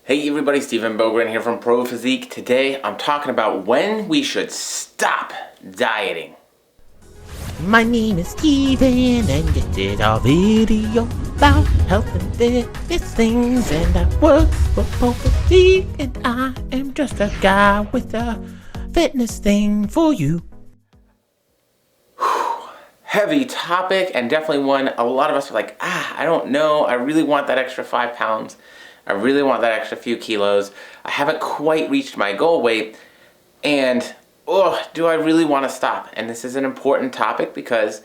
Hey everybody, Stephen Bogren here from Pro Physique. Today I'm talking about when we should stop dieting. My name is Steven and this is our video about health and fitness things, and I work for Pro Physique and I am just a guy with a fitness thing for you. Heavy topic, and definitely one a lot of us are like, I don't know, I really want that extra 5 pounds. I really want that extra few kilos. I haven't quite reached my goal weight, and do I really want to stop? And this is an important topic because,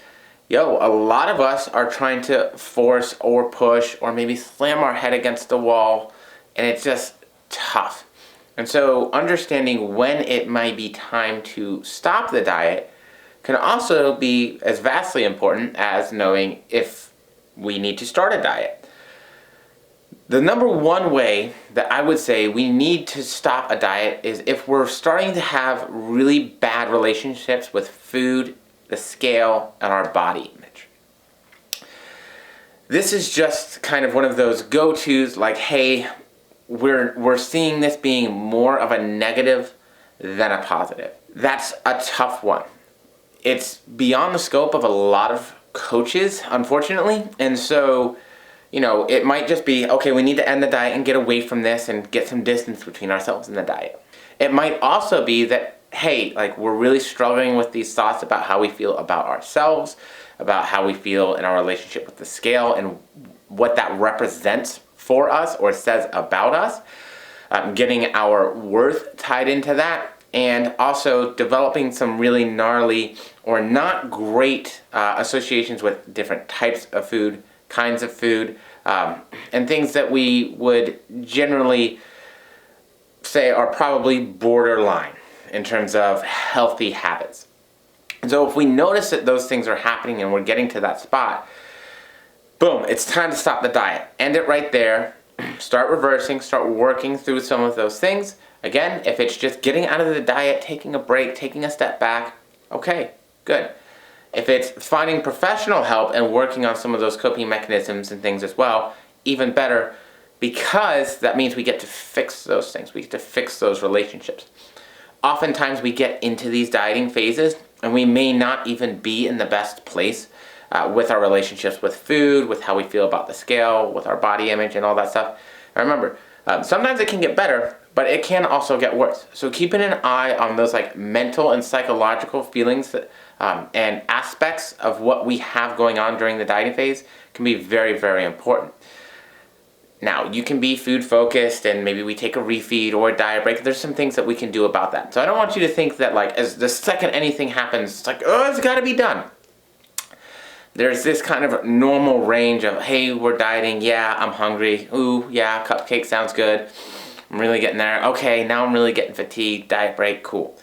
a lot of us are trying to force or push or maybe slam our head against the wall, and it's just tough. And so understanding when it might be time to stop the diet can also be as vastly important as knowing if we need to start a diet. The number one way that I would say we need to stop a diet is if we're starting to have really bad relationships with food, the scale, and our body image. This is just kind of one of those go-tos, like, hey, we're seeing this being more of a negative than a positive. That's a tough one. It's beyond the scope of a lot of coaches, unfortunately, and so it might just be, okay, we need to end the diet and get away from this and get some distance between ourselves and the diet. It might also be that, hey, we're really struggling with these thoughts about how we feel about ourselves, about how we feel in our relationship with the scale and what that represents for us or says about us, getting our worth tied into that, and also developing some really gnarly or not great associations with different types of food, kinds of food, and things that we would generally say are probably borderline in terms of healthy habits. And so if we notice that those things are happening and we're getting to that spot, boom, it's time to stop the diet. End it right there. Start reversing, start working through some of those things. Again, if it's just getting out of the diet, taking a break, taking a step back, okay, good. If it's finding professional help and working on some of those coping mechanisms and things as well, even better, because that means we get to fix those things. We get to fix those relationships. Oftentimes we get into these dieting phases and we may not even be in the best place with our relationships with food, with how we feel about the scale, with our body image and all that stuff. And remember, sometimes it can get better, but it can also get worse. So keeping an eye on those mental and psychological feelings that, and aspects of what we have going on during the dieting phase can be very, very important. Now, you can be food focused and maybe we take a refeed or a diet break. There's some things that we can do about that. So I don't want you to think that as the second anything happens, it's got to be done. There's this kind of normal range of, hey, we're dieting, yeah, I'm hungry, ooh, yeah, cupcake sounds good, I'm really getting there, okay, now I'm really getting fatigued, diet break, cool.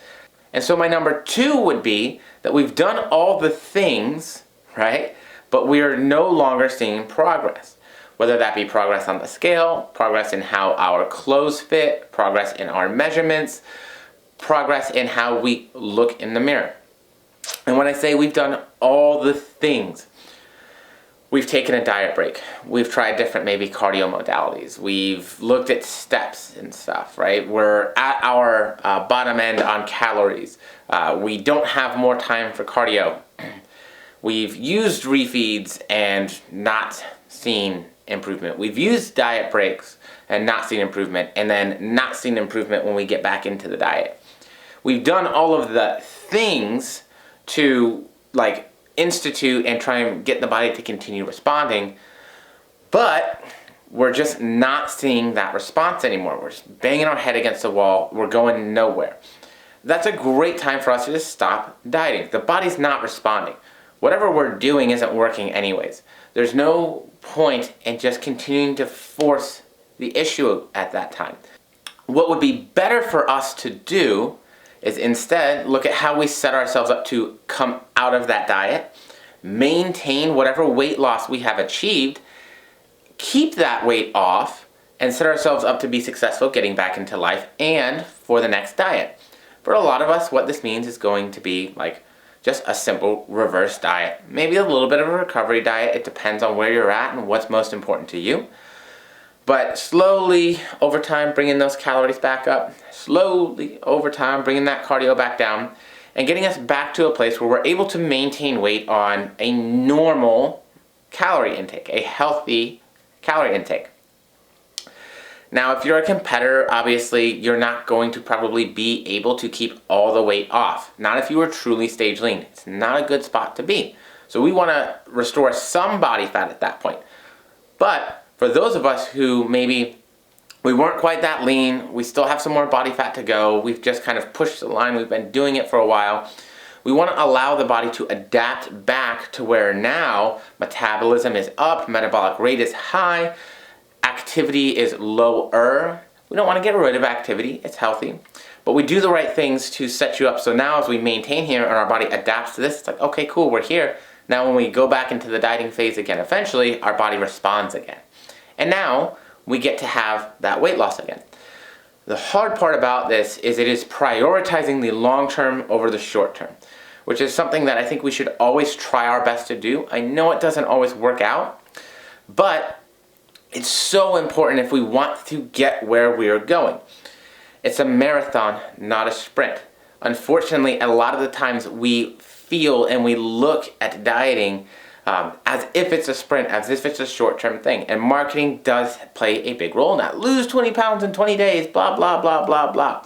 And so my number 2 would be that we've done all the things, right, but we are no longer seeing progress. Whether that be progress on the scale, progress in how our clothes fit, progress in our measurements, progress in how we look in the mirror. And when I say we've done all the things, we've taken a diet break. We've tried different maybe cardio modalities. We've looked at steps and stuff, right? We're at our bottom end on calories. We don't have more time for cardio. We've used refeeds and not seen improvement. We've used diet breaks and not seen improvement, and then not seen improvement when we get back into the diet. We've done all of the things to institute and try and get the body to continue responding, but we're just not seeing that response anymore. We're just banging our head against the wall. We're going nowhere. That's a great time for us to just stop dieting. The body's not responding. Whatever we're doing isn't working anyways. There's no point in just continuing to force the issue at that time. What would be better for us to do is instead look at how we set ourselves up to come out of that diet, maintain whatever weight loss we have achieved, keep that weight off, and set ourselves up to be successful getting back into life and for the next diet. For a lot of us, what this means is going to be just a simple reverse diet. Maybe a little bit of a recovery diet. It depends on where you're at and what's most important to you. But slowly over time, bringing those calories back up, slowly over time, bringing that cardio back down, and getting us back to a place where we're able to maintain weight on a normal calorie intake, a healthy calorie intake. Now, if you're a competitor, obviously you're not going to probably be able to keep all the weight off. Not if you are truly stage lean. It's not a good spot to be. So we want to restore some body fat at that point. But for those of us who maybe we weren't quite that lean, we still have some more body fat to go, we've just kind of pushed the line, we've been doing it for a while, we want to allow the body to adapt back to where now metabolism is up, metabolic rate is high, activity is lower. We don't want to get rid of activity, it's healthy. But we do the right things to set you up so now as we maintain here and our body adapts to this, it's like, okay, cool, we're here. Now when we go back into the dieting phase again, eventually our body responds again. And now we get to have that weight loss again. The hard part about this is it is prioritizing the long term over the short term, which is something that I think we should always try our best to do. I know it doesn't always work out, but it's so important if we want to get where we are going. It's a marathon, not a sprint. Unfortunately, a lot of the times we feel and we look at dieting as if it's a sprint, as if it's a short-term thing. And marketing does play a big role in that. Lose 20 pounds in 20 days, blah, blah, blah, blah, blah.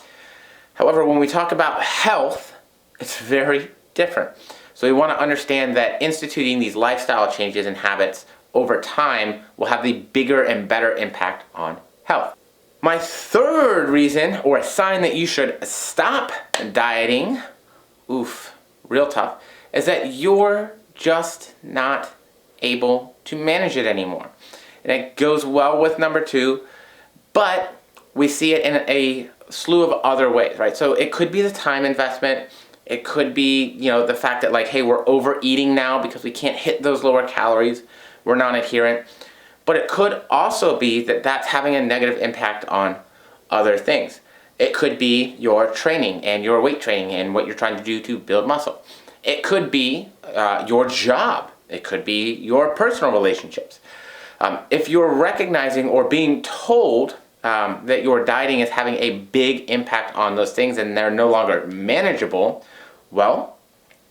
However, when we talk about health, it's very different. So we want to understand that instituting these lifestyle changes and habits over time will have the bigger and better impact on health. My third reason, or a sign that you should stop dieting, real tough, is that you're just not able to manage it anymore. And it goes well with number 2, but we see it in a slew of other ways, right? So it could be the time investment. It could be, the fact that like, hey, we're overeating now because we can't hit those lower calories. We're non-adherent. But it could also be that that's having a negative impact on other things. It could be your training and your weight training and what you're trying to do to build muscle. It could be your job. It could be your personal relationships. If you're recognizing or being told that your dieting is having a big impact on those things and they're no longer manageable, well,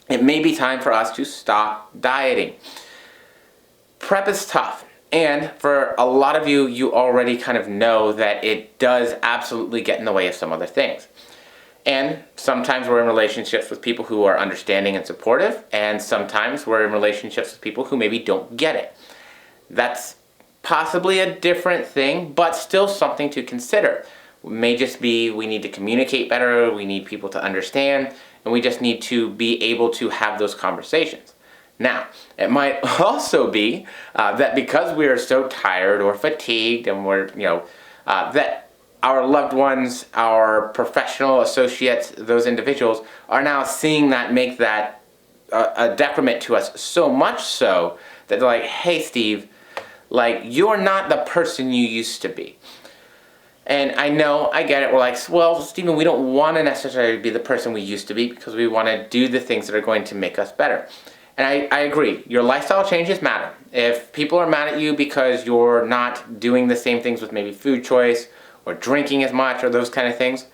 it may be time for us to stop dieting. Prep is tough. And for a lot of you, you already kind of know that it does absolutely get in the way of some other things. And sometimes we're in relationships with people who are understanding and supportive, and sometimes we're in relationships with people who maybe don't get it. That's possibly a different thing, but still something to consider. It may just be we need to communicate better, we need people to understand, and we just need to be able to have those conversations. Now, it might also be that because we are so tired or fatigued and we're, that our loved ones, our professional associates, those individuals are now seeing that make that a decrement to us so much so that they're like, hey, Steve, like, you're not the person you used to be. And I know, I get it, we're like, well, Stephen, we don't want to necessarily be the person we used to be because we want to do the things that are going to make us better. And I agree, your lifestyle changes matter. If people are mad at you because you're not doing the same things with maybe food choice or drinking as much or those kind of things,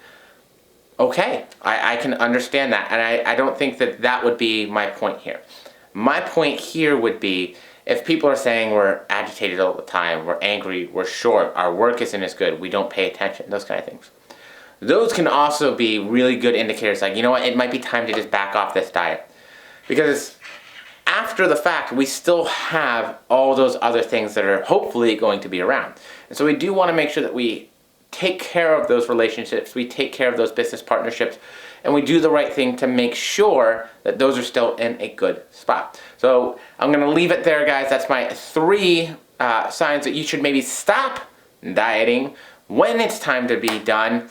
okay, I can understand that. And I don't think that that would be my point here. My point here would be if people are saying we're agitated all the time, we're angry, we're short, our work isn't as good, we don't pay attention, those kind of things. Those can also be really good indicators like, you know what, it might be time to just back off this diet. Because after the fact, we still have all those other things that are hopefully going to be around. And so we do want to make sure that we take care of those relationships, we take care of those business partnerships, and we do the right thing to make sure that those are still in a good spot. So I'm going to leave it there, guys. That's my 3 signs that you should maybe stop dieting when it's time to be done.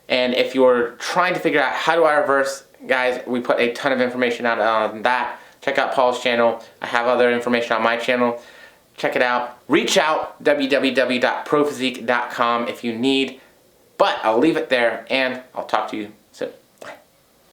And if you're trying to figure out how do I reverse, guys, we put a ton of information out on that. Check out Paul's channel. I have other information on my channel. Check it out. Reach out, www.prophysique.com if you need. But I'll leave it there, and I'll talk to you